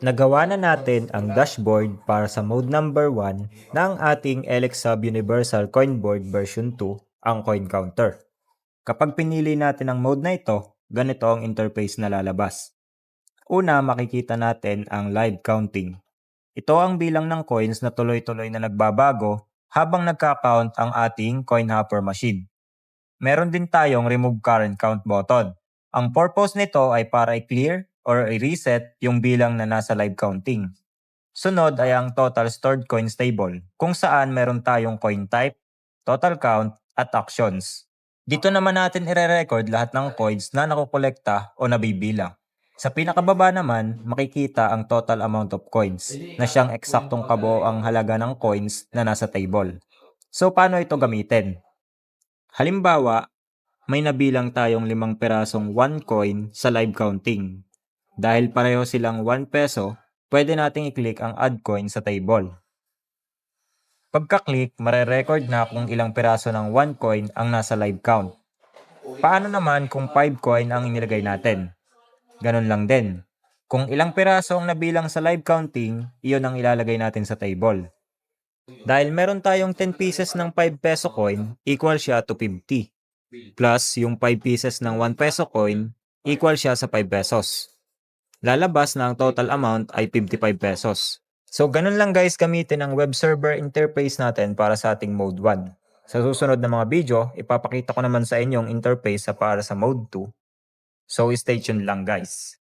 Nagawa na natin ang dashboard para sa mode number 1 ng ating LX Sub Universal Coin Board version 2, ang coin counter. Kapag pinili natin ang mode na ito, ganito ang interface na lalabas. Una, makikita natin ang live counting. Ito ang bilang ng coins na tuloy-tuloy na nagbabago habang nagka-count ang ating coin hopper machine. Meron din tayong remove current count button. Ang purpose nito ay para i-clear or i-reset yung bilang na nasa live counting. Sunod ay ang total stored coins table, kung saan meron tayong coin type, total count, at actions. Dito naman natin ire-record lahat ng coins na nakukolekta o nabibilang. Sa pinakababa naman, makikita ang total amount of coins na siyang eksaktong kabuo ang halaga ng coins na nasa table. So paano ito gamitin? Halimbawa, may nabilang tayong 5 perasong 1 coin sa live counting. Dahil pareho silang 1 peso, pwede nating i-click ang add coin sa table. Pagka-click, mare-record na kung ilang peraso ng 1 coin ang nasa live count. Paano naman kung 5 coin ang inilagay natin? Ganun lang din. Kung ilang peraso ang nabilang sa live counting, iyon ang ilalagay natin sa table. Dahil meron tayong 10 pieces ng 5 peso coin, equal siya to 50. Plus yung 5 pieces ng 1 peso coin, equal siya sa 5 pesos. Lalabas na ang total amount ay 55 pesos. So ganun lang guys gamitin ang web server interface natin para sa ating mode 1. Sa susunod na mga video, ipapakita ko naman sa inyong interface sa para sa mode 2. So stay tuned lang guys.